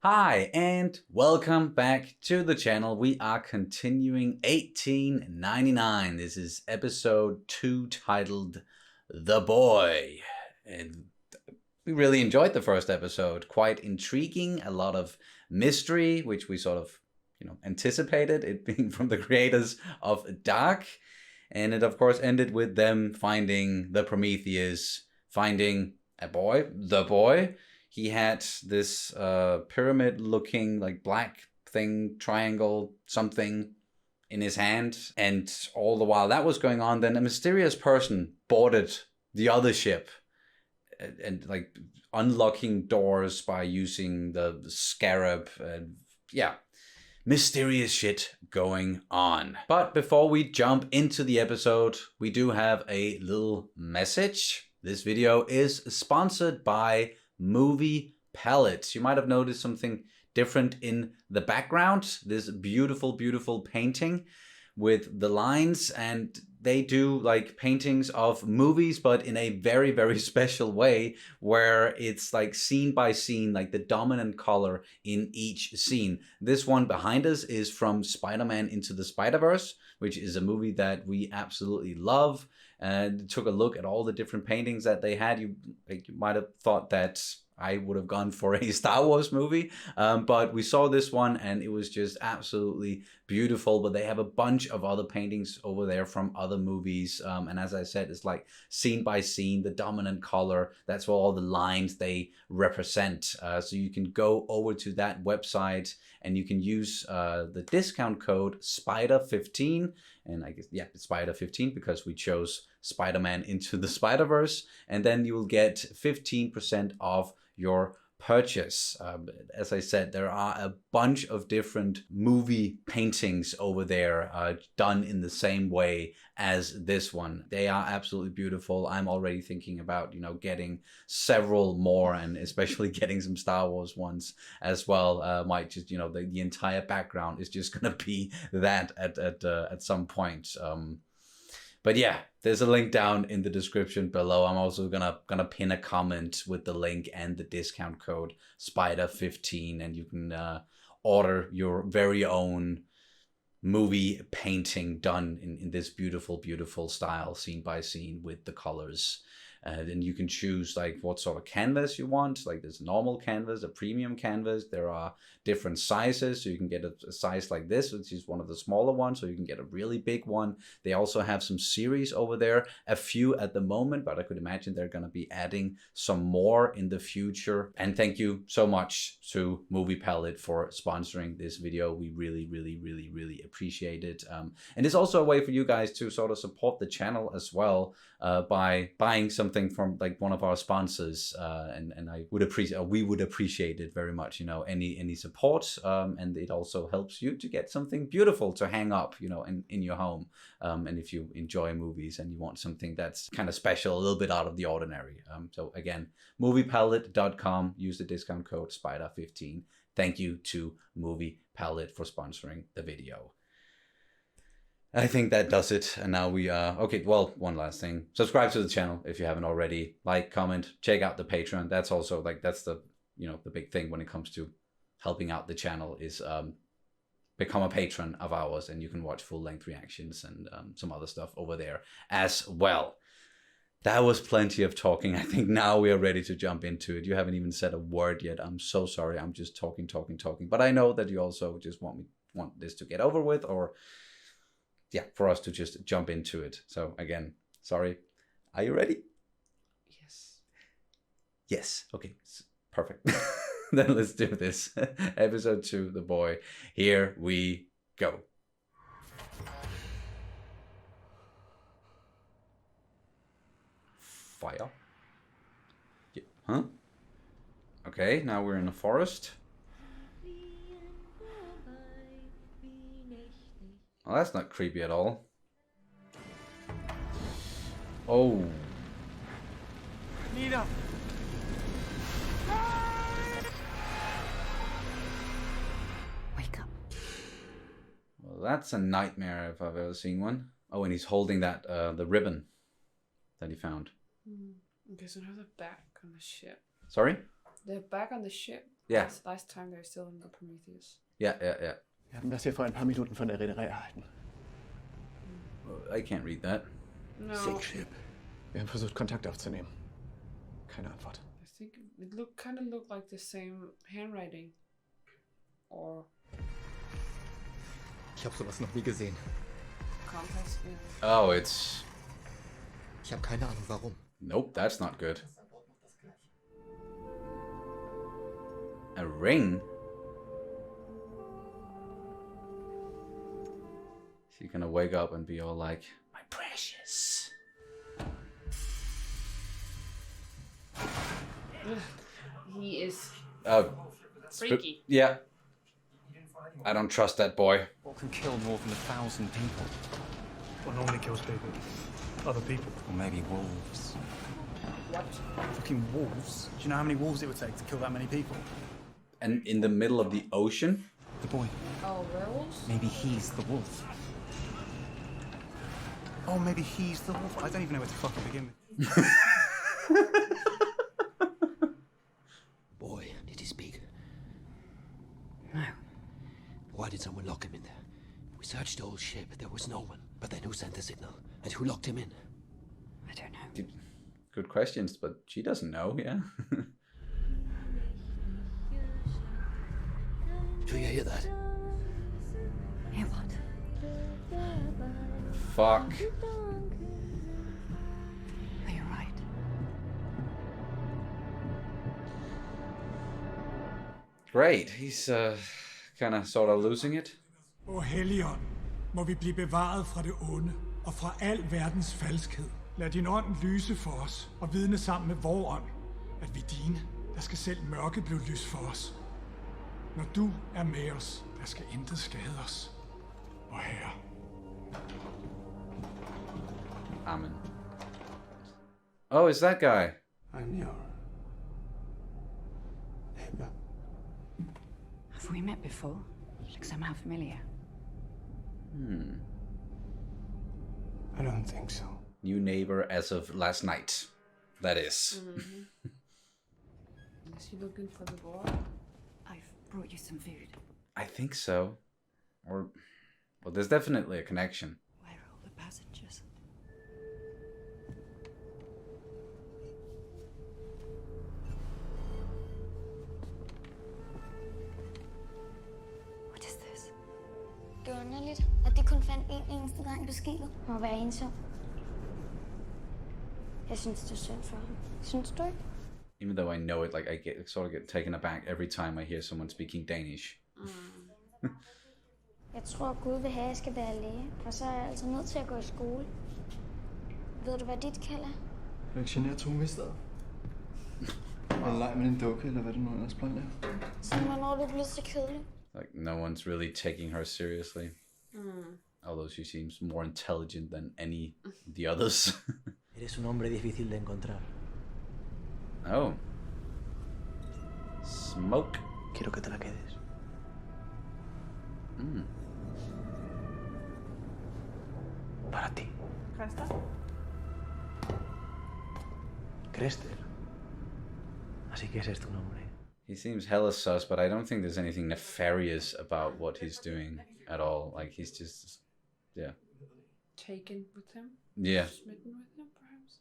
Hi and welcome back to the channel. We are continuing 1899. This is episode 2 titled The Boy. And we really enjoyed the first episode. Quite intriguing, a lot of mystery, which we sort of, anticipated, it being from the creators of Dark. And it of course ended with them finding the Prometheus, finding a boy, the boy. He had this pyramid-looking, like black thing, triangle, something in his hand. And all the while that was going on, then a mysterious person boarded the other ship and like unlocking doors by using the scarab. Mysterious shit going on. But before we jump into the episode, we do have a little message. This video is sponsored by Movie Palettes. You might have noticed something different in the background. This beautiful, beautiful painting with the lines, and they do like paintings of movies, but in a very, very special way where it's like scene by scene, like the dominant color in each scene. This one behind us is from Spider-Man Into the Spider-Verse, which is a movie that we absolutely love. And took a look at all the different paintings that they had. You might have thought that I would have gone for a Star Wars movie, but we saw this one and it was just absolutely beautiful. But they have a bunch of other paintings over there from other movies, and as I said, it's like scene by scene, the dominant color, that's what all the lines they represent. So you can go over to that website and you can use the discount code SPIDER15, and I guess, yeah, it's SPIDER15 because we chose Spider-Man Into the Spider-Verse, and then you will get 15% off your purchase. As I said, there are a bunch of different movie paintings over there done in the same way as this one. They are absolutely beautiful. I'm already thinking about, getting several more, and especially getting some Star Wars ones as well. Might just, the entire background is just gonna be that at some point. But yeah, there's a link down in the description below. I'm also gonna pin a comment with the link and the discount code SPIDER15, and you can order your very own movie painting done in this beautiful, beautiful style, scene by scene with the colors. Then you can choose like what sort of canvas you want. Like there's a normal canvas, a premium canvas. There are different sizes. So you can get a size like this, which is one of the smaller ones. So you can get a really big one. They also have some series over there, a few at the moment, but I could imagine they're going to be adding some more in the future. And thank you so much to Movie Palette for sponsoring this video. We really, really, really, really appreciate it. And it's also a way for you guys to sort of support the channel as well by buying something from like one of our sponsors, and I would appreciate, we would appreciate it very much, any support, and it also helps you to get something beautiful to hang up, in your home, and if you enjoy movies and you want something that's kind of special, a little bit out of the ordinary. So again, moviepalette.com, use the discount code SPIDER15. Thank you to Movie Palette for sponsoring the video. I think that does it. And now we are okay. Well, one last thing. Subscribe to the channel if you haven't already. Like, comment, check out the Patreon. That's also like, that's the, the big thing when it comes to helping out the channel is become a patron of ours, and you can watch full length reactions and some other stuff over there as well. That was plenty of talking. I think now we are ready to jump into it. You haven't even said a word yet. I'm so sorry. I'm just talking. But I know that you also just want this to get over with, or yeah, for us to just jump into it. So again, sorry. Are you ready? Yes. Yes. Okay. Perfect. Then let's do this. Episode 2, The Boy. Here we go. Fire. Yeah. Huh? Okay, now we're in a forest. Well, that's not creepy at all. Oh. Nina! Wake up. Well, that's a nightmare if I've ever seen one. Oh, and he's holding that, the ribbon that he found. Okay, so now they're back on the ship. Sorry? They're back on the ship. Yeah. Last time they're still in the Prometheus. Yeah. Wir hatten das hier vor ein paar Minuten von der Reederei erhalten. I can't read that. No. Sink Ship. Wir haben versucht, Kontakt aufzunehmen. Keine Antwort. I think it kind of looked like the same handwriting. Or Ich habe sowas noch nie gesehen. compass. Yeah. Oh, it's... Ich habe keine Ahnung warum. Nope, that's not good. A ring? She's gonna wake up and be all like, my precious. He is Oh, freaky. yeah. I don't trust that boy. What can kill more than 1,000 people? What normally kills people? Other people. Or maybe wolves. What? Fucking wolves. Do you know how many wolves it would take to kill that many people? And in the middle of the ocean? The boy. Oh, werewolves? Maybe he's the wolf. Oh, maybe he's the wolf. I don't even know where to fucking begin with. Boy, did he speak? No. Why did someone lock him in there? We searched the whole ship. There was no one. But then who sent the signal? And who locked him in? I don't know. Good questions, but she doesn't know, yeah? Do you hear that? Hear what? Fuck. Are you right? Great. He's kind of sort of losing it. O Helligånd, må vi blive bevaret fra det onde og fra al verdens falskhed. Lad din ånd lyse for os og vidne sammen med vor ånd, at vi er dine, der skal selv mørket blive lys for os. Når du er med os, der skal intet skade os. Og Herre. Amen. Oh, it's that guy. I'm your neighbor. Have we met before? You look somehow familiar. I don't think so. New neighbor as of last night. That is. Is he looking for the boy? I've brought you some food. I think so. Or, well, there's definitely a connection. Where are all the passengers? What is this? Det er underligt, at de kun fandt en eneste gang på skibet. Må være ensom. Jeg synes, det er synd for ham. Synes du ikke? Even though I know it, like I sort of get taken aback every time I hear someone speaking Danish. Jeg tror, Gud vil have, at jeg skal være læge. Og så er jeg altså nødt til at gå i skole. Ved du, hvad dit kalder? Du ikke generer to mister? En leg med en dukke, eller hvad det nu ellers plejer. Så hvornår er du blevet så kedelig? Like no one's really taking her seriously. Although she seems more intelligent than any of the others. Eres un hombre difícil de encontrar. Oh. Smoke. Quiero que te la quedes. Para ti. Krista? Crester. Así que ese es tu nombre. He seems hella sus, but I don't think there's anything nefarious about what he's doing at all. Like he's just, yeah. Taken with him? Yeah. Smitten with him, perhaps?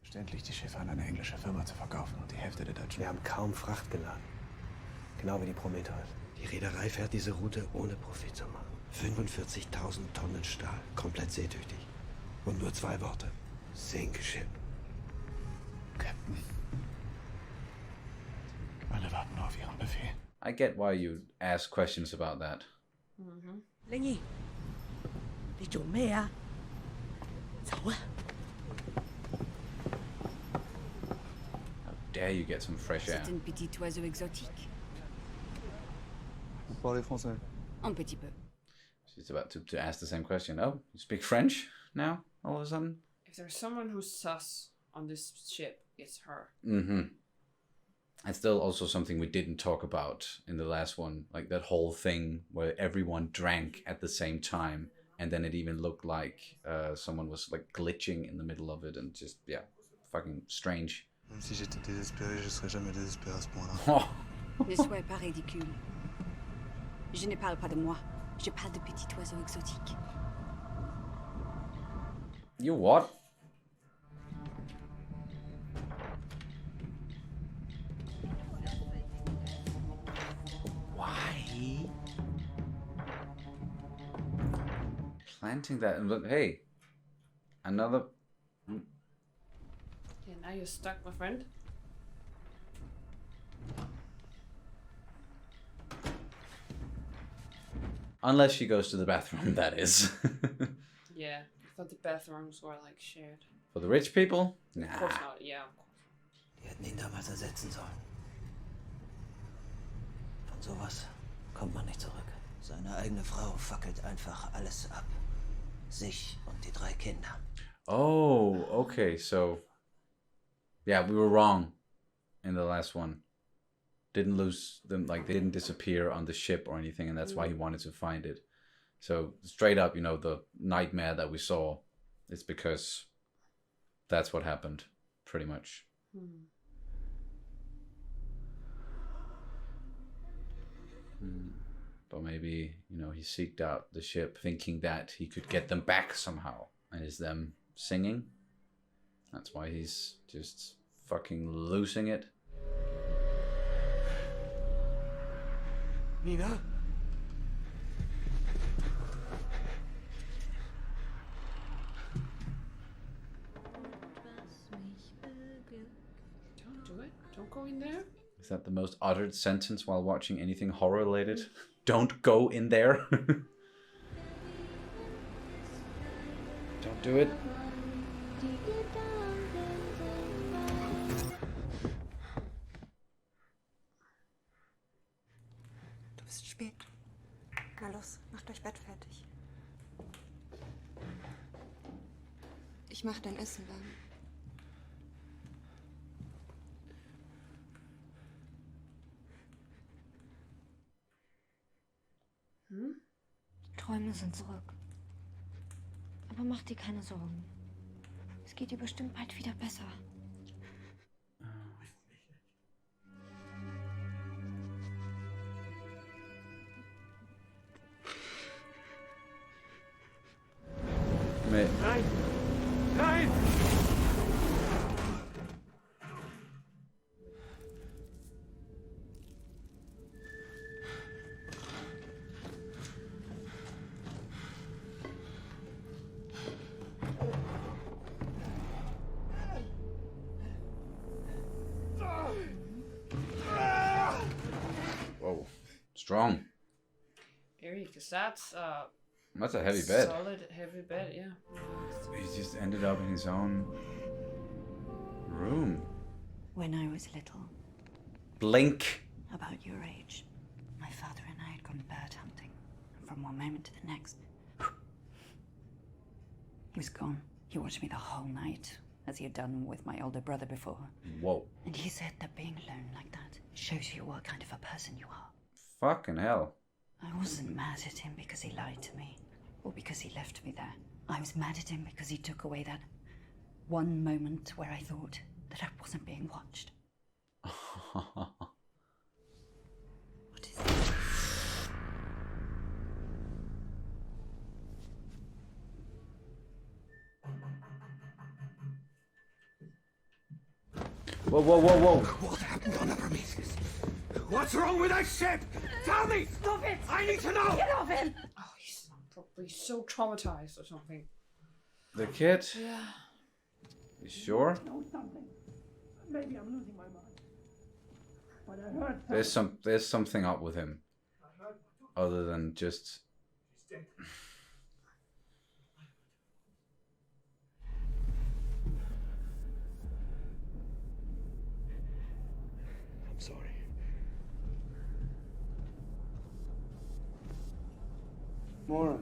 Verständlich, die Schiffe an eine englische Firma zu verkaufen und die Hälfte der Deutschen. Wir haben kaum Fracht geladen. Genau wie die Prometheus. Die Reederei fährt diese Route ohne Profit zu machen. 45.000 Tonnen Stahl, komplett seetüchtig. Und nur 2 Worte. Sink Ship. Captain. Alle warten nur auf Ihren Befehl. I get why you ask questions about that. Lingy. Đi chuẩn mê à? Xấu à? How dare you get some fresh air? C'est une petite oiseau exotique. Vous parlez français? Un petit peu. She's about to ask the same question. Oh, you speak French now, all of a sudden? If there's someone who's sus on this ship, it's her. And still also something we didn't talk about in the last one. Like that whole thing where everyone drank at the same time. And then it even looked like someone was like glitching in the middle of it and just, yeah, fucking strange. Même si j'étais désespéré, je serais jamais désespéré à ce point-là. Oh, Ne sois pas ridicule. Je ne parle pas de moi. Je parle de petits oiseaux exotiques. You what? Why? Planting that and look, hey, another. Yeah, now you're stuck, my friend. Unless she goes to the bathroom, that is. Yeah, I thought the bathrooms were like shared. For the rich people? Of Nah. course not, yeah, of course. Die hätten ihn damals ersetzen sollen. Von sowas kommt man nicht zurück. Seine eigene Frau fackelt einfach alles ab. Sich und die 3 Kinder. Oh, okay, so. Yeah, we were wrong in the last one. Didn't lose them, like they didn't disappear on the ship or anything, and that's why he wanted to find it. So straight up, you know, the nightmare that we saw, it's because that's what happened, pretty much. But maybe, you know, he seeked out the ship thinking that he could get them back somehow. And is them singing? That's why he's just fucking losing it. Nina? Don't do it. Don't go in there. Is that the most uttered sentence while watching anything horror related? Don't go in there. Don't do it. Du bist spät. Na los, macht euch Bett fertig. Ich mach dein Essen warm. Träume sind zurück. Aber mach dir keine Sorgen. Es geht dir bestimmt bald wieder besser. Nein! Nein! Whoa. Strong. Very, because that's That's a heavy bed. solid, heavy bed, yeah. He just ended up in his own room. When I was little, Blink. about your age, my father and I had gone bird hunting. And from one moment to the next, he was gone. He watched me the whole night, as he had done with my older brother before. Whoa. And he said that being alone like that shows you what kind of a person you are. Fucking hell. I wasn't mad at him because he lied to me, or because he left me there. I was mad at him because he took away that one moment where I thought that I wasn't being watched. What is it? Whoa, whoa, whoa, whoa. What happened on the Prometheus? What's wrong with that ship? Tell me! Stop it! I need to know! Get off him! Oh, he's probably so traumatized or something. The kid? Yeah. You sure? Maybe I'm losing my mind. But I heard There's something up with him. Other than just I'm sorry. Mora.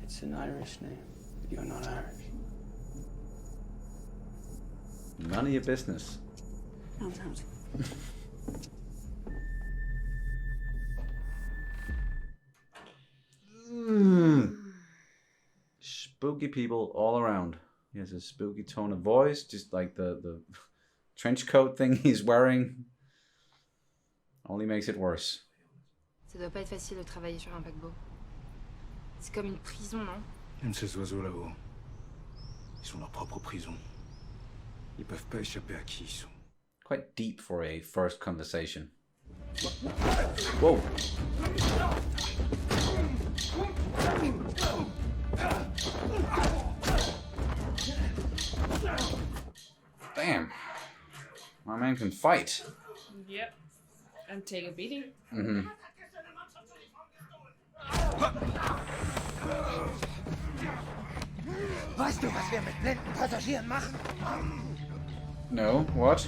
It's an Irish name, but you're not Irish. none of your business. Sounds out. Spooky people all around. He has a spooky tone of voice, just like the trench coat thing he's wearing only makes it worse. Ça doit pas être facile de travailler sur un paquebot. C'est comme une prison, non? Même ces oiseaux là-haut, ils sont leur propre prison. Ils peuvent pas échapper à qui ils sont. Quite deep for a first conversation. Whoa. Damn. My man can fight. Yep. And take a beating. Mm-hmm. Weißt du, was wir mit blinden Passagieren machen? No, what?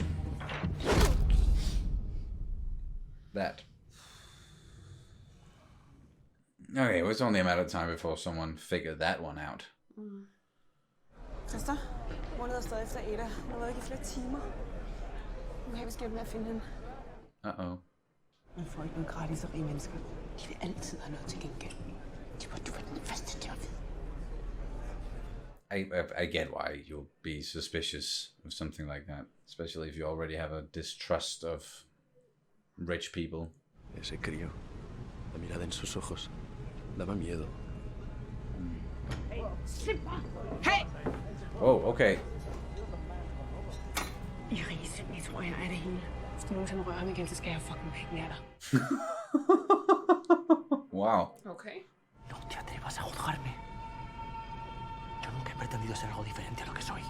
That. Okay, it was only a matter of time before someone figured that one out. Christa, mor leder stadig efter Ada. Hun har været væk i flere timer. Nu har vi skært med at finde hende. Uh-oh. Man får ikke noget gratis af rige mennesker. De vil altid have noget til gengæld. De burde du være den første til at vide. I get why you'll be suspicious of something like that, especially if you already have a distrust of rich people. Ese crío, la mirada en sus ojos, daba miedo. Hey! Oh, okay. Iris, jeg tror, jeg er det hele. Hvis du nogensinde rører ham igen, så skal jeg fucking pikken af dig. Wow. Okay. No te atrevas a juzgarme. Yo nunca he pretendido ser algo diferente a lo que soy.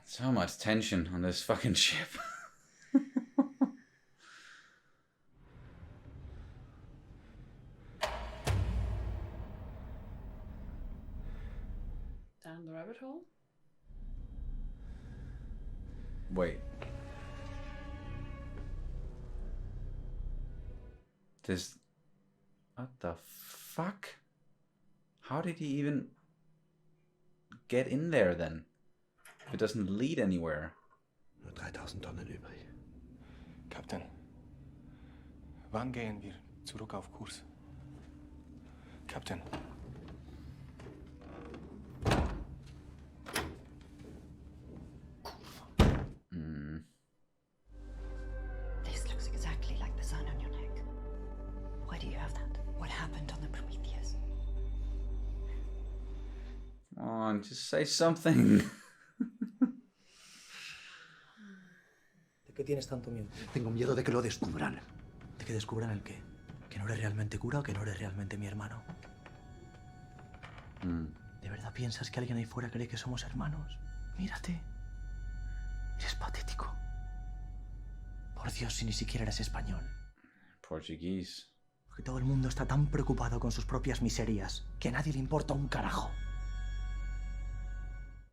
So much tension on this fucking ship. Down the rabbit hole? Wait. This... What the fuck? How did he even get in there then? If it doesn't lead anywhere. Nur 3000 Tonnen übrig. Kapitän, wann gehen wir zurück auf Kurs? Kapitän. This looks exactly like the sign on your neck. Why do you have that? What happened on the Prometheus? Come on, just say something. ¿De qué tienes tanto miedo? Tengo miedo de que lo descubran. ¿De que descubran el qué? ¿Que no eres realmente cura o que no eres realmente mi hermano? ¿De verdad piensas que alguien ahí fuera cree que somos hermanos? Mírate. Eres patético. Por Dios, si ni siquiera eres español. Portuguese. Porque todo el mundo está tan preocupado con sus propias miserias que a nadie le importa un carajo.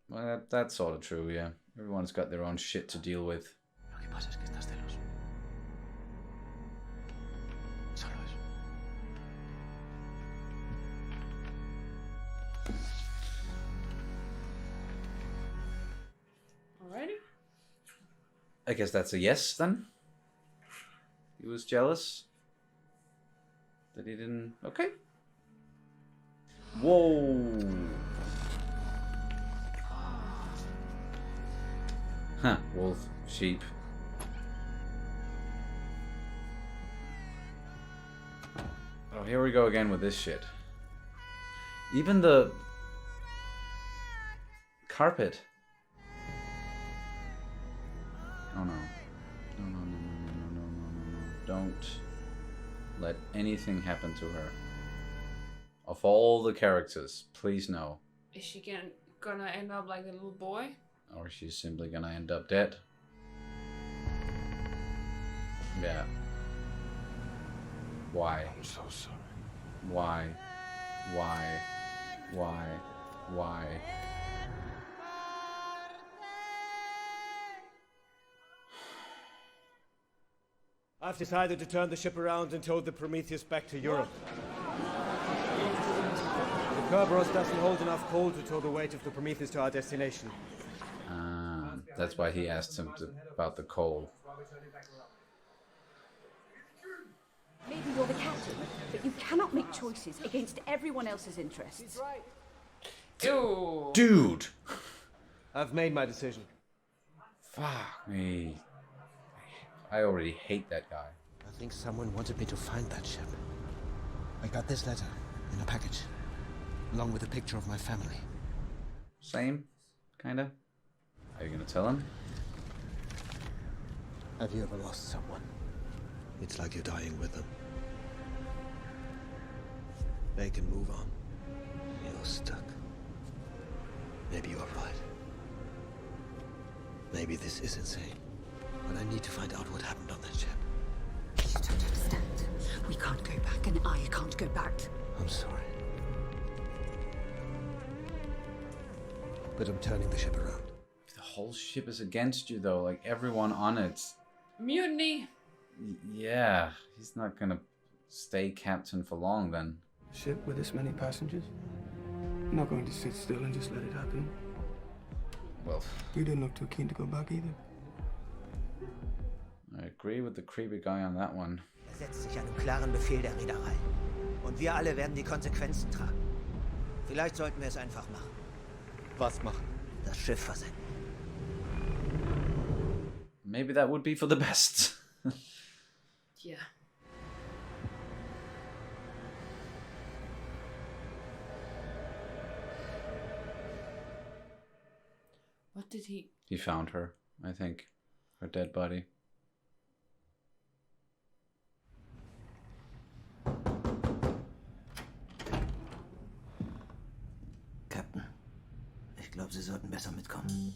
Well, that's sort of true, yeah. Everyone's got their own shit to deal with. Lo que pasa es que estás celoso. Solo eso. Alrighty. I guess that's a yes then. He was jealous that he didn't. Okay. Whoa. Huh. Wolf, sheep. Oh, here we go again with this shit. Even the carpet. Oh no. No, no, no, no, no, no, no, no, no. Don't let anything happen to her. Of all the characters, please no. Is she gonna end up like the little boy? Or she's simply gonna end up dead. Yeah. Why? I'm so sorry. Why? Why? Why? Why? I've decided to turn the ship around and tow the Prometheus back to Europe. The Kerberos doesn't hold enough coal to tow the weight of the Prometheus to our destination. That's why he asked him about the coal. Maybe you're the captain, but you cannot make choices against everyone else's interests. Ew. Dude! I've made my decision. Fuck me. I already hate that guy. I think someone wanted me to find that ship. I got this letter in a package, along with a picture of my family. Same, kinda. Are you gonna tell him? Have you ever lost someone? It's like you're dying with them. They can move on. You're stuck. Maybe you're right. Maybe this is insane. But I need to find out what happened on that ship. You don't understand. We can't go back, and I can't go back. I'm sorry. But I'm turning the ship around. The whole ship is against you, though. Like, everyone on it. Mutiny. Yeah, he's not gonna stay captain for long, then. Ship with this many passengers? I'm not going to sit still and just let it happen. Well, You didn't look too keen to go back either. I agree with the creepy guy on that one. Setzt sich einem klaren Befehl der Reederei. Und wir alle werden die Konsequenzen tragen. Vielleicht sollten wir es einfach machen. Was machen? Das Schiff versenken. Maybe that would be for the best. Yeah. What did he... He found her, I think. Her dead body. Captain, ich glaube, Sie sollten besser mitkommen.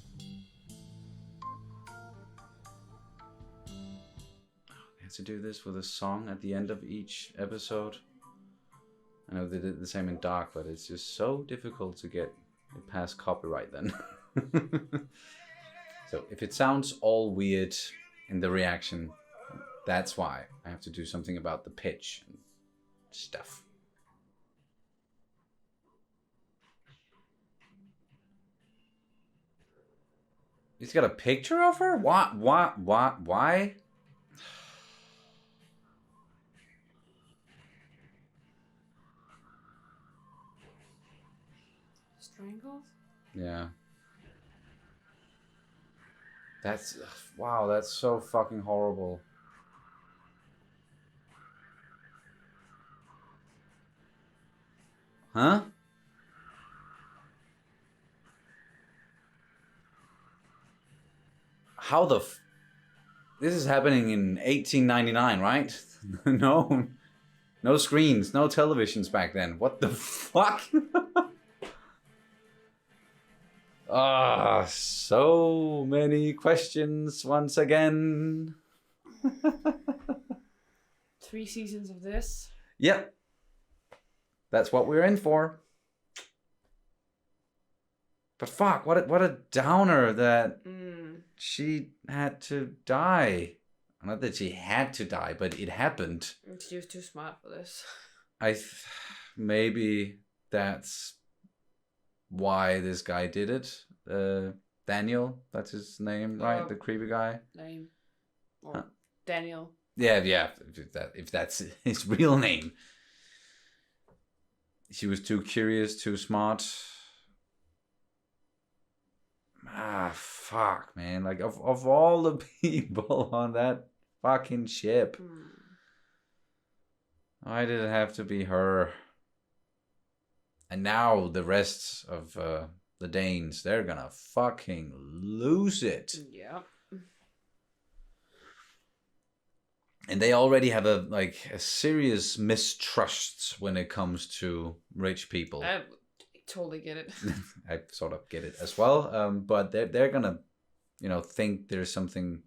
They had to do this with a song at the end of each episode. I know they did the same in Dark, but it's just so difficult to get it past copyright then. So if it sounds all weird in the reaction, that's why. I have to do something about the pitch and stuff. He's got a picture of her? Why? Strangled? Yeah. That's... Wow, that's so fucking horrible. Huh? How the f... This is happening in 1899, right? No screens, no televisions back then. What the fuck? Ah, so many questions once again. 3 seasons of this. Yep. That's what we're in for. But fuck, what a downer that she had to die. Not that she had to die, but it happened. She was too smart for this. Maybe that's why this guy did it. Daniel, that's his name, right? The creepy guy. Name. Or Daniel. Yeah. If that's his real name. She was too curious, too smart. Ah, fuck, man. Like, of all the people on that fucking ship, why did it have to be her? And now the rest of the Danes, they're gonna fucking lose it. Yeah. And they already have a serious mistrust when it comes to rich people. I totally get it. I sort of get it as well. But they're gonna, think there's something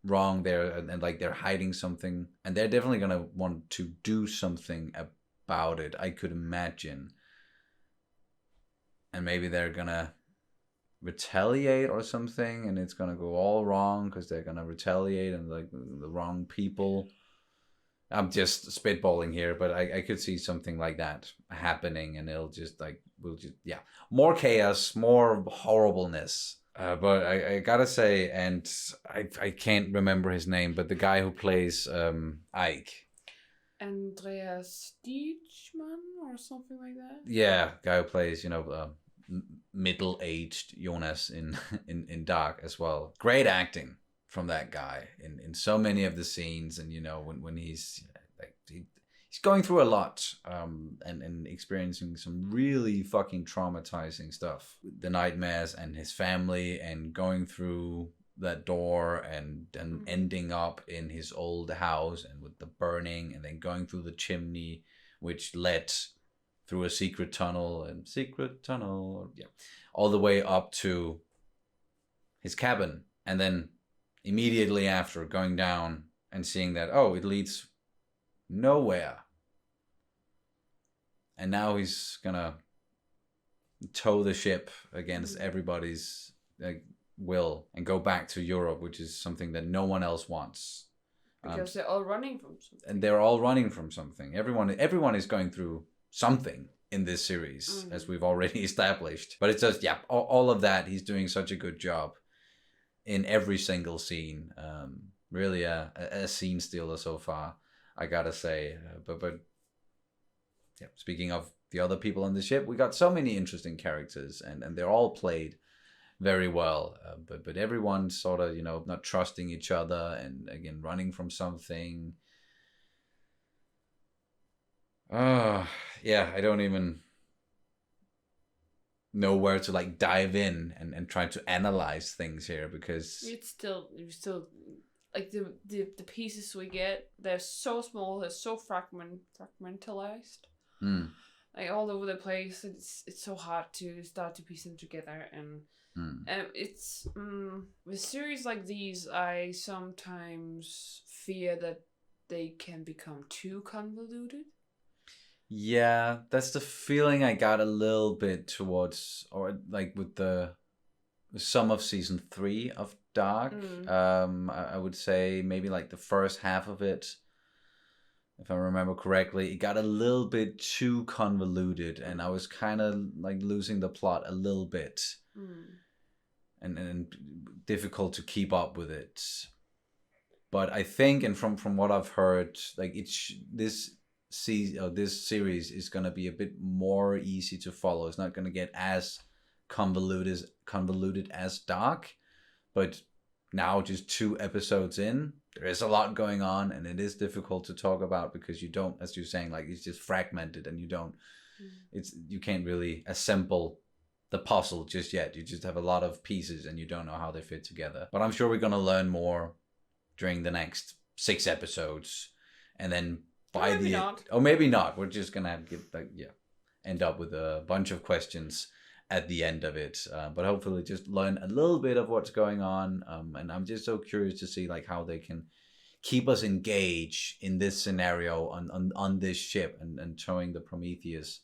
wrong there, and like they're hiding something, and they're definitely gonna want to do something about it. I could imagine. And maybe they're gonna retaliate or something, and it's gonna go all wrong because they're gonna retaliate and like the wrong people. I'm just spitballing here, but I could see something like that happening, and it'll just more chaos, more horribleness. But I gotta say, and I can't remember his name, but the guy who plays Ike. Andreas Dietschmann or something like that? Yeah, guy who plays, middle-aged Jonas in Dark as well. Great acting from that guy in so many of the scenes, and when he's like he's going through a lot and experiencing some really fucking traumatizing stuff, the nightmares and his family, and going through that door and ending up in his old house and with the burning, and then going through the chimney which led through a secret tunnel, all the way up to his cabin, and then immediately after going down and seeing that, oh, it leads nowhere. And now he's gonna tow the ship against everybody's will and go back to Europe, which is something that no one else wants. Because they're all running from something. And they're all running from something. Everyone is going through something in this series, as we've already established. But it's just, all of that, he's doing such a good job in every single scene. Really a scene stealer so far, I gotta say. But speaking of the other people on the ship, we got so many interesting characters, and they're all played very well. But everyone's sort of, not trusting each other, and again, running from something. I don't even know where to dive in and try to analyze things here, because You're still like the pieces we get, they're so small, they're so fragmentalized. Like all over the place. It's so hard to start to piece them together, and it's with series like these, I sometimes fear that they can become too convoluted. Yeah, that's the feeling I got a little bit towards, or with some of season 3 of Dark. I would say maybe the first half of it, if I remember correctly, it got a little bit too convoluted, and I was kind of losing the plot a little bit, and difficult to keep up with it. But I think, and from what I've heard, this series is going to be a bit more easy to follow. It's not going to get as convoluted as Dark, but now just 2 episodes in, there is a lot going on, and it is difficult to talk about because you don't, as you're saying, it's just fragmented, and you can't really assemble the puzzle just yet. You just have a lot of pieces, and you don't know how they fit together. But I'm sure we're going to learn more during the next 6 episodes, and then maybe not. We're just gonna have to end up with a bunch of questions at the end of it. But hopefully just learn a little bit of what's going on. And I'm just so curious to see how they can keep us engaged in this scenario on this ship, and towing the Prometheus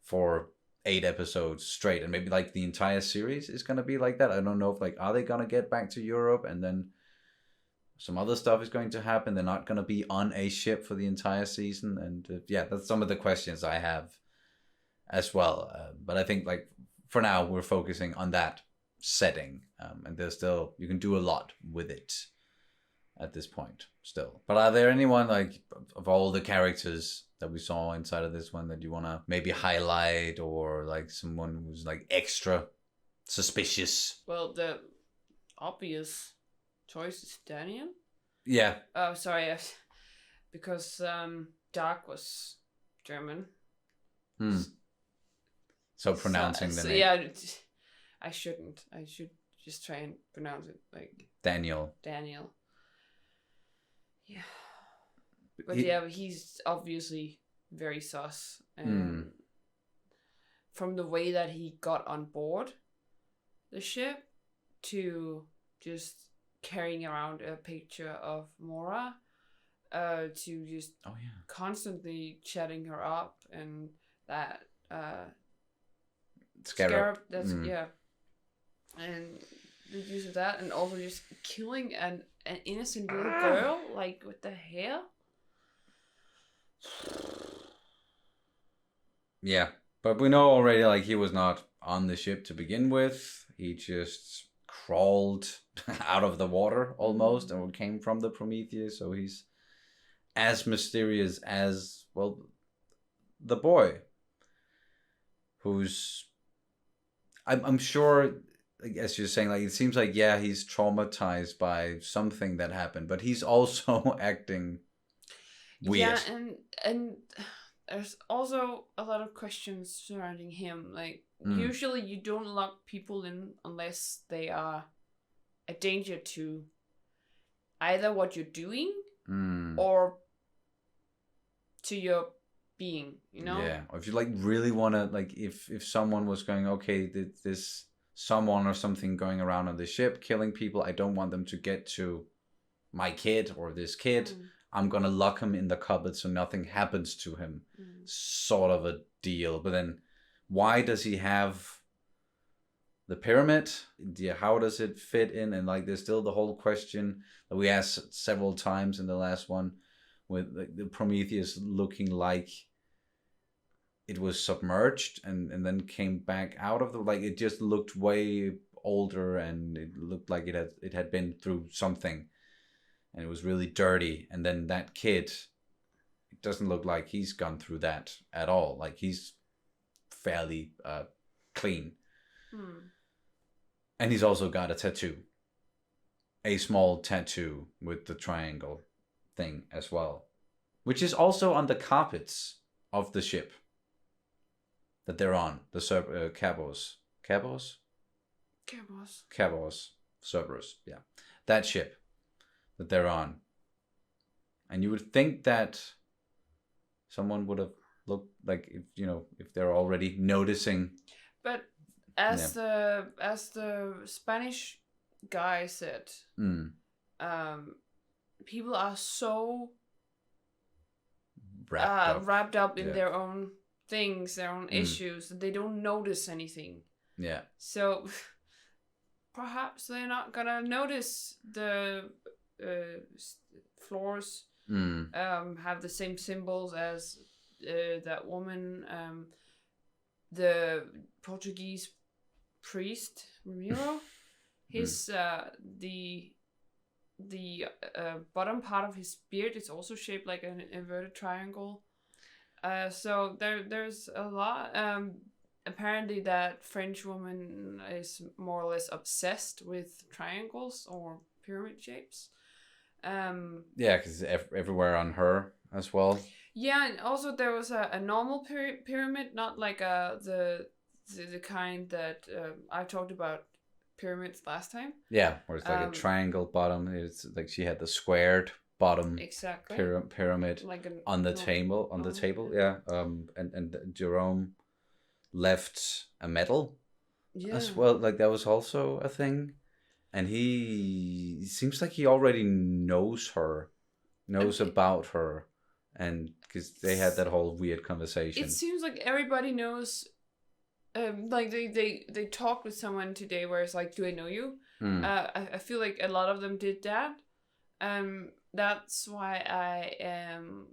for 8 episodes straight. And maybe the entire series is gonna be like that. I don't know if are they gonna get back to Europe, and then some other stuff is going to happen. They're not going to be on a ship for the entire season. And that's some of the questions I have as well. But I think for now, we're focusing on that setting. And there's still, you can do a lot with it at this point still. But are there anyone of all the characters that we saw inside of this one that you want to maybe highlight, or someone who's extra suspicious? Well, the obvious choice is Daniel. Yeah. Oh, sorry. Because Dark was German. So pronouncing the name. Yeah, I shouldn't. I should just try and pronounce it Daniel. Yeah. But he's obviously very sus. And from the way that he got on board the ship to just carrying around a picture of Mora, to just constantly chatting her up, and that Scarab, that's and the use of that, and also just killing an innocent little girl with the hair. Yeah, but we know already he was not on the ship to begin with. He just crawled out of the water almost, and came from the Prometheus, so he's as mysterious as the boy who's I'm sure, like, as you're saying, like, it seems like, yeah, he's traumatized by something that happened, but he's also acting weird. Yeah, and there's also a lot of questions surrounding him. Like, usually you don't lock people in unless they are a danger to either what you're doing or to your being, you know? Yeah, or if you like really want to, like, if someone was going, okay, this someone or something going around on the ship killing people, I don't want them to get to my kid or this kid. I'm gonna lock him in the cupboard so nothing happens to him. Sort of a deal. But then why does he have the pyramid? Yeah, how does it fit in? And like, there's still the whole question that we asked several times in the last one, with the Prometheus looking like it was submerged and then came back out of the, like, it just looked way older, and it looked like it had been through something, and it was really dirty. And then that kid, it doesn't look like he's gone through that at all. Like, he's fairly clean. And he's also got a tattoo, a small tattoo with the triangle thing as well, which is also on the carpets of the ship that they're on, the Cabos, Cerberus, yeah, that ship that they're on. And you would think that someone would have looked, like, if, you know, if they're already noticing. But as the Spanish guy said, people are so wrapped up in their own things, their own issues, that they don't notice anything. Yeah. So perhaps they're not gonna notice the floors have the same symbols as that woman, the Portuguese priest Ramiro. His the bottom part of his beard is also shaped like an inverted triangle. So there's a lot. Apparently that French woman is more or less obsessed with triangles or pyramid shapes. Yeah, because everywhere on her as well. Yeah, and also there was a normal pyramid, not like the kind that I talked about pyramids last time. Yeah, where it's like a triangle bottom. It's like she had the squared bottom. Exactly. Pyramid like on the table. On the table, yeah. And Jerome left a medal as well. Like, that was also a thing. And he seems like he already knows about her, and because they had that whole weird conversation. It seems like everybody knows. Like they talked with someone today where it's like, do I know you? I feel like a lot of them did that. That's why I am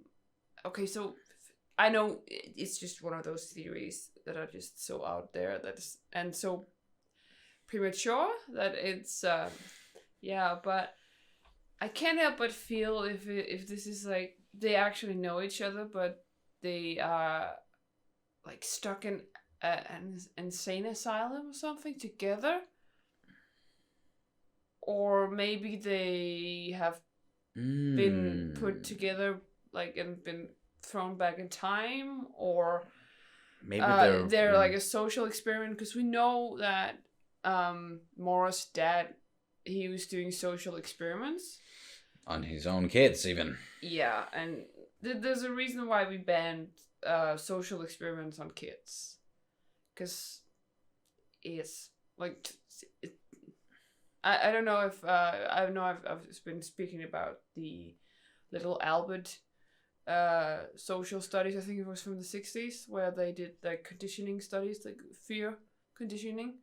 okay. So I know it's just one of those theories that are just so out there and so premature that it's but I can't help but feel if this is like they actually know each other, but they are like stuck in an insane asylum or something together, or maybe they have been put together like and been thrown back in time, or maybe they're like a social experiment, because we know that Mora's dad, he was doing social experiments on his own kids even. Yeah, and there's a reason why we banned social experiments on kids, because it's like I don't know if I know I've been speaking about the little Albert social studies. I think it was from the 60s, where they did like conditioning studies, like fear conditioning.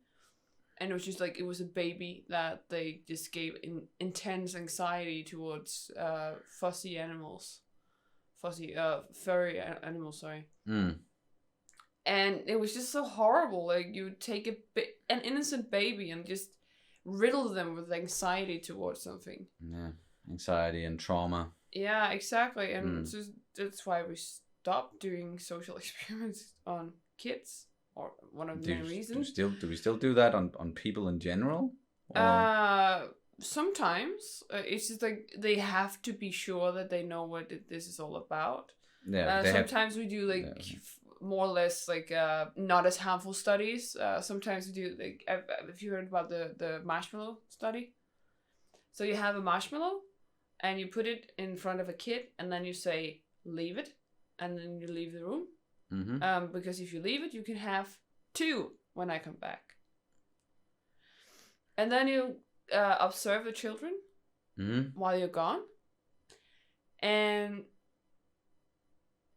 And it was just like, it was a baby that they just gave intense anxiety towards furry animals, sorry. And it was just so horrible. Like, you would take an innocent baby and just riddle them with anxiety towards something. Yeah, anxiety and trauma. Yeah, exactly. And so that's why we stopped doing social experiments on kids. or one of the main reasons. Do we still do that on people in general? Or? Sometimes it's just like they have to be sure that they know what this is all about. Yeah. Sometimes we do like more or less like not as harmful studies. Sometimes we do like if you heard about the marshmallow study. So you have a marshmallow, and you put it in front of a kid, and then you say leave it, and then you leave the room. Mm-hmm. Because if you leave it, you can have 2 when I come back. And then you observe the children while you're gone. And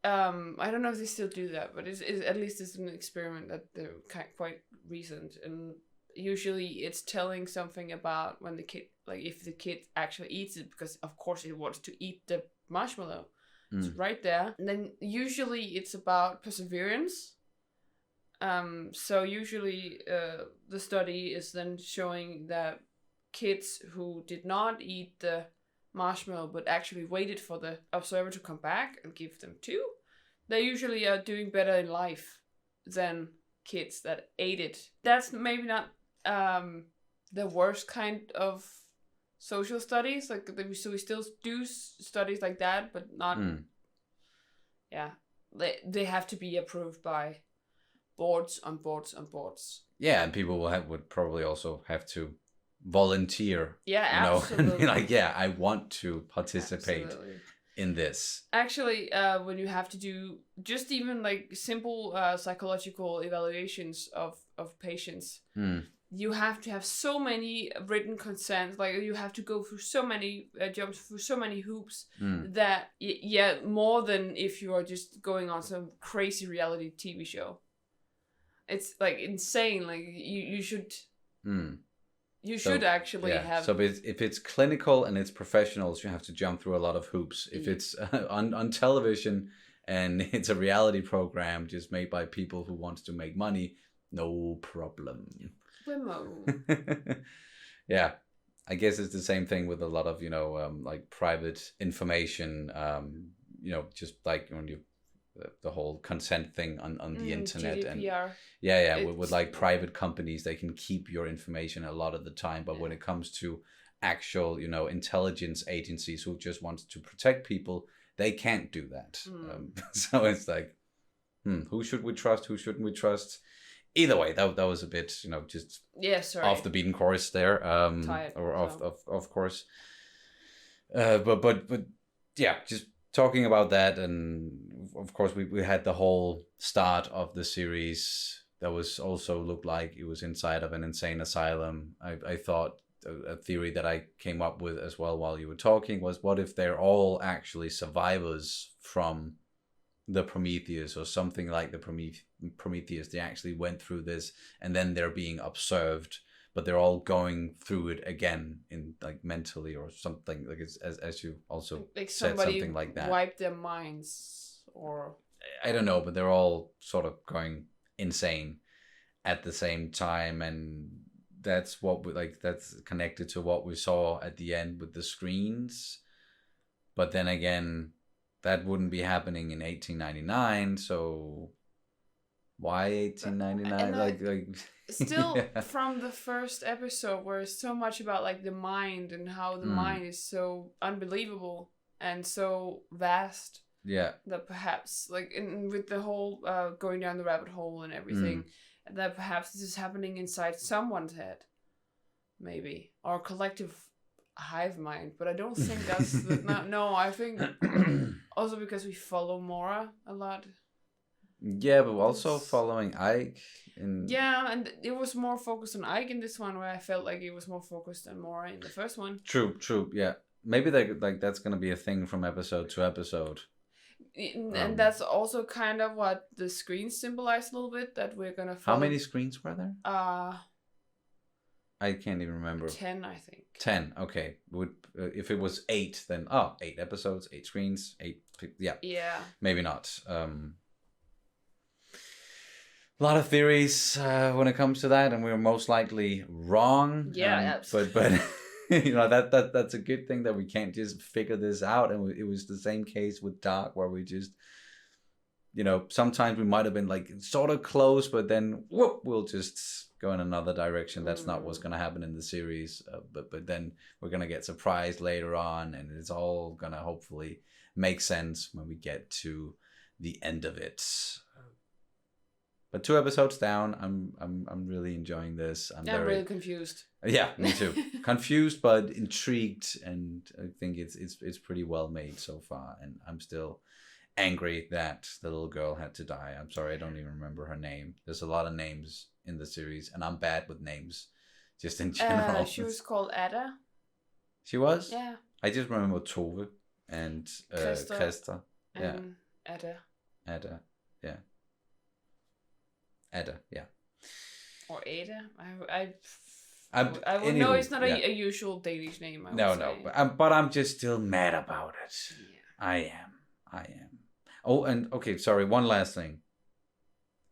I don't know if they still do that, but it's at least it's an experiment that they're quite recent. And usually it's telling something about when the kid, like if the kid actually eats it, because of course it wants to eat the marshmallow. It's right there. And then usually it's about perseverance. So usually the study is then showing that kids who did not eat the marshmallow but actually waited for the observer to come back and give them 2, they usually are doing better in life than kids that ate it. That's maybe not the worst kind of social studies. Like so we still do studies like that, but not. Yeah, they have to be approved by boards on boards on boards. Yeah, and people would probably also have to volunteer. Yeah, absolutely. And be like, yeah, I want to participate in this. Actually, when you have to do just even like simple psychological evaluations of patients, you have to have so many written consents. Like you have to go through so many jumps through so many hoops that more than if you are just going on some crazy reality TV show. It's like insane. Like you should. You should actually have. So if it's clinical and it's professionals, you have to jump through a lot of hoops. If it's on television and it's a reality program just made by people who want to make money, no problem. Yeah, I guess it's the same thing with a lot of like private information. Just like when you the whole consent thing on the internet GDPR. And with like private companies, they can keep your information a lot of the time, but when it comes to actual intelligence agencies who just want to protect people, they can't do that. So it's like who should we trust, who shouldn't we trust? Either way, that was a bit just off the beaten course there, Tired, or of course, but yeah, just talking about that. And of course we had the whole start of the series that was also looked like it was inside of an insane asylum. I thought a theory that I came up with as well while you were talking was, what if they're all actually survivors from the Prometheus or something like the Prometheus? They actually went through this and then they're being observed, but they're all going through it again in like mentally or something, like as you also like said, something like that. Wipe their minds, or I don't know, but they're all sort of going insane at the same time, and that's what that's connected to what we saw at the end with the screens. But then again, that wouldn't be happening in 1899, so why 1899? Like still from the first episode, where it's so much about like the mind and how the mind is so unbelievable and so vast. Yeah. That perhaps like with the whole going down the rabbit hole and everything, that perhaps this is happening inside someone's head, maybe, or collective hive mind. But I don't think that's no. I think also because we follow Mora a lot. Yeah, but also following Ike. Yeah, and it was more focused on Ike in this one, where I felt like it was more focused on Mora in the first one. True. Yeah, maybe that's gonna be a thing from episode to episode. And that's also kind of what the screens symbolize a little bit, that we're gonna follow. How many screens were there? I can't even remember. 10, I think. 10. Okay. If it was 8, then 8 episodes, 8 screens, 8. Yeah. Yeah. Maybe not. A lot of theories when it comes to that, and we're most likely wrong. Yeah, absolutely. But that's a good thing that we can't just figure this out. And it was the same case with Dark, where we just sometimes we might have been like sort of close, but then whoop, we'll just go in another direction. That's not what's going to happen in the series. But then we're going to get surprised later on, and it's all going to hopefully make sense when we get to the end of it. But 2 episodes down, I'm really enjoying this. I'm really confused. Yeah, me too. Confused but intrigued, and I think it's pretty well made so far. And I'm still angry that the little girl had to die. I'm sorry, I don't even remember her name. There's a lot of names in the series, and I'm bad with names, just in general. She was called Ada. She was? Yeah. I just remember Tove and Krista. Yeah. Ada. Ada. Yeah. Ada. Yeah. Or Ada. I would know it's not a usual Danish name. No, but I'm just still mad about it. Yeah. I am. Oh, and okay, sorry, one last thing.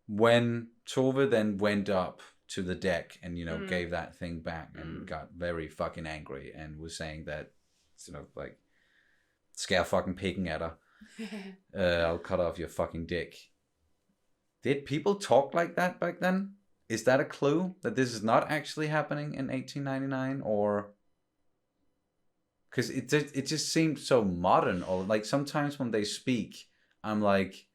When Tove then went up to the deck and, gave that thing back and got very fucking angry and was saying that, like, scare fucking picking at her. I'll cut off your fucking dick. Did people talk like that back then? Is that a clue that this is not actually happening in 1899, or... Because it just seemed so modern, or like sometimes when they speak, I'm like,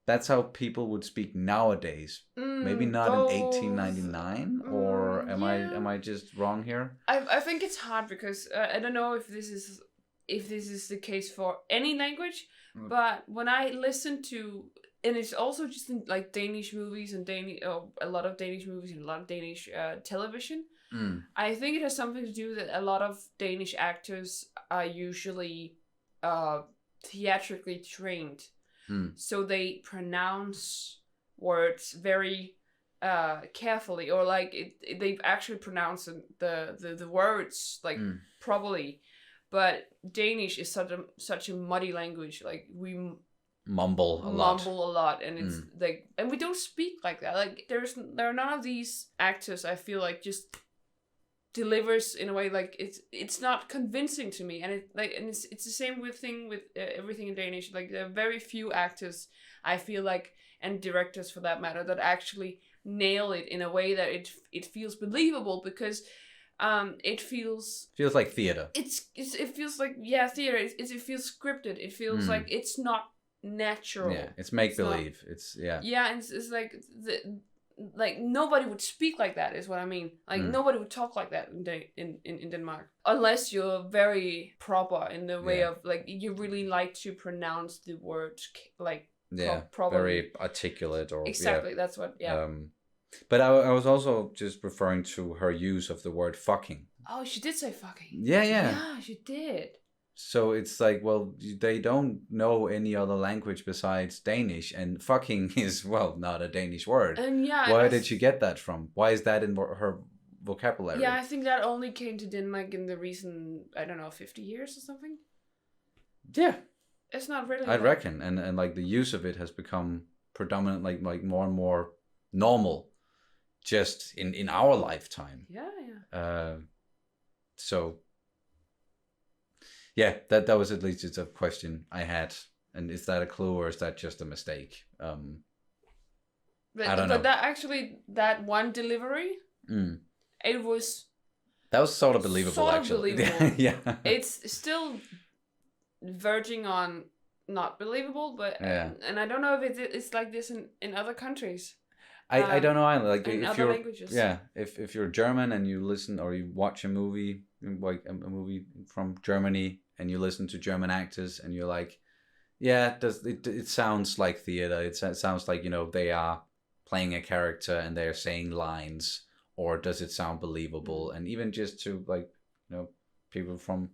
that's how people would speak nowadays. Maybe not in 1899, or am I just wrong here? I think it's hard because I don't know if this is the case for any language, but when I listen to, and it's also just in like Danish movies and a lot of Danish movies and a lot of Danish television. I think it has something to do that a lot of Danish actors are usually theatrically trained. So they pronounce words very carefully, or like they've actually pronounced the words like properly. But Danish is such a muddy language. Like we mumble a lot, and it's like, and we don't speak like that. Like there are none of these actors, I feel like, just delivers in a way like it's not convincing to me, and it's the same thing with everything in Danish. Like there are very few actors, I feel like, and directors for that matter, that actually nail it in a way that it feels believable, because it feels like theater. It feels like theater. It feels scripted. It feels like it's not natural. Yeah, it's make believe. Yeah, and it's like nobody would speak like that, is what I mean. Like nobody would talk like that in Denmark, unless you're very proper in the way of like you really like to pronounce the words like properly. Very articulate, or exactly. That's what. But I was also just referring to her use of the word fucking. Oh, she did say fucking. Yeah, she did. So it's like, well, they don't know any other language besides Danish, and fucking is, well, not a Danish word. And where did she get that from? Why is that in her vocabulary? Yeah, I think that only came to Denmark in the recent, 50 years or something. Yeah. It's not really. I'd reckon, and like the use of it has become predominant, like more and more normal, just in our lifetime. Yeah. So. Yeah, that was at least just a question I had. And is that a clue, or is that just a mistake? I don't know. But that one delivery, it was... That was sort of believable, actually. Believable. Yeah. It's still verging on not believable, but... And I don't know if it's like this in other countries. I don't know either. Like in if other you're languages. Yeah, if you're German and you listen or you watch a movie, like a movie from Germany, and you listen to German actors, and you're like, yeah, it sounds like theater. It sounds like, they are playing a character and they're saying lines, or does it sound believable? And even just to like, people from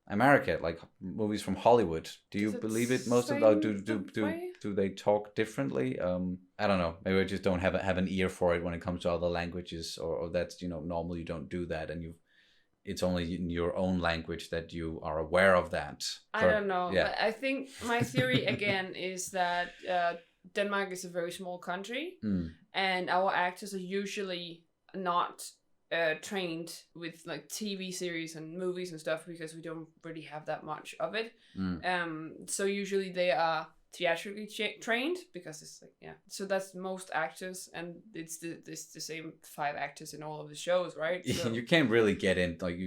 America, like movies from Hollywood, do you believe it? Most of them do they talk differently? I don't know. Maybe I just don't have an ear for it when it comes to other languages, or that's normal. You don't do that, and it's only in your own language that you are aware of that. I don't know. Yeah. But I think my theory again is that Denmark is a very small country, and our actors are usually not trained with like TV series and movies and stuff, because we don't really have that much of it. So usually they are theatrically trained, because it's like, yeah. So that's most actors, and it's the same 5 actors in all of the shows, right? So, You can't really get in, like,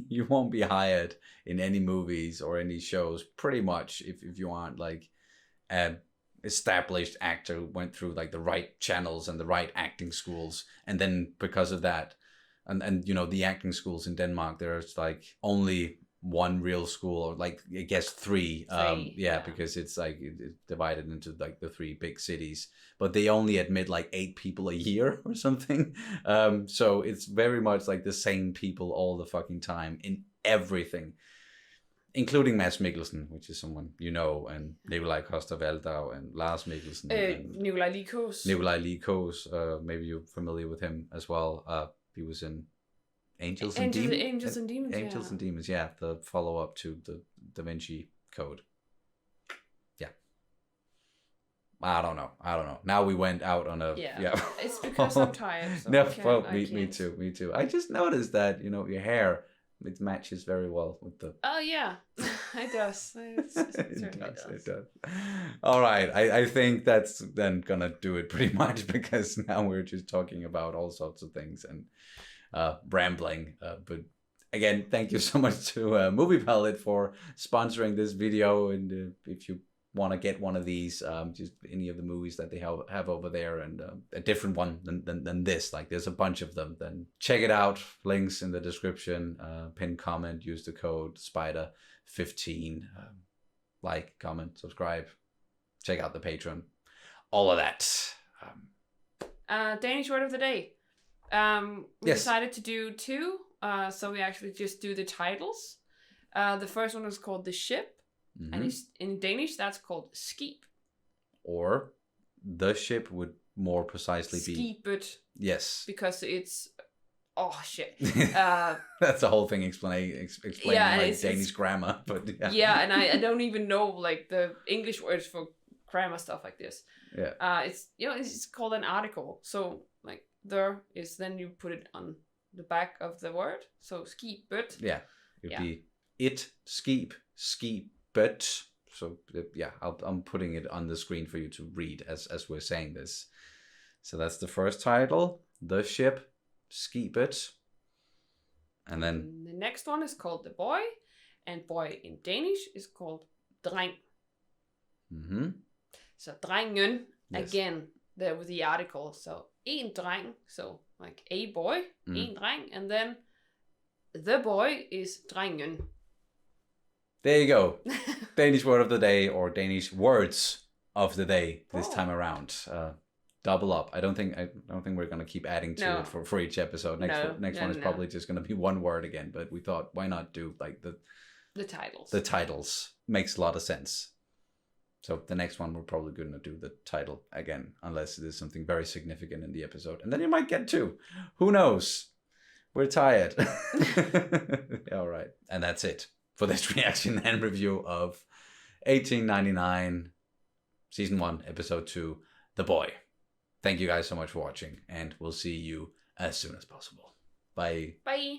you won't be hired in any movies or any shows pretty much if you aren't like an established actor who went through like the right channels and the right acting schools. And then because of that, and you know, the acting schools in Denmark, there's like only one real school, or like I guess three. Yeah, because it's like it's divided into like the 3 big cities, but they only admit like 8 people a year or something. So it's very much like the same people all the fucking time in everything, including Mads Mikkelsen, which is someone you know, and Nikolaj Coster-Waldau and Lars Mikkelsen and Nikolaj Likos. Nikolaj Likos. Maybe you're familiar with him as well. He was in Angels and Demons. Angels and Demons, yeah, the follow-up to the Da Vinci Code. Yeah. I don't know. Now we went out on a It's because I'm tired. So me too. I just noticed that, you know, your hair, it matches very well with the. Oh yeah, it does. It does. All right, I think that's then gonna do it pretty much, because now we're just talking about all sorts of things and rambling. But again, thank you so much to Movie Palette for sponsoring this video. And if you want to get one of these, just any of the movies that they have over there, and a different one than this, like there's a bunch of them, then check it out. Links in the description. Pin comment, use the code SPIDER15. Like, comment, subscribe, check out the Patreon, all of that. Danish word of the day. We decided to do 2, so we actually just do the titles. The first one is called The Ship. Mm-hmm. And in Danish, that's called skib. Or the ship would more precisely be... Skibet. Yes. Because it's... Oh, shit. That's the whole thing explaining like Danish grammar. But yeah, and I don't even know like the English words for grammar stuff like this. Yeah. It's called an article. So like there is, then you put it on the back of the word. So skibet. Yeah. It'd be it, skib, but so yeah, I'm putting it on the screen for you to read as we're saying this. So that's the first title, The Ship, skibet. And then the next one is called The Boy, and boy in Danish is called dreng. Mm-hmm. So drengen, again, there with the article. So en dreng, so like a boy, en dreng, and then the boy is drengen. There you go. Danish word of the day, or Danish words of the day this time around. Double up. I don't think we're gonna keep adding to it for each episode. Next one is probably just gonna be one word again. But we thought, why not do like the titles? The titles makes a lot of sense. So the next one we're probably gonna do the title again, unless there's something very significant in the episode, and then you might get 2. Who knows? We're tired. All right, and that's it for this reaction and review of 1899, Season 1, Episode 2, The Boy. Thank you guys so much for watching, and we'll see you as soon as possible. Bye. Bye.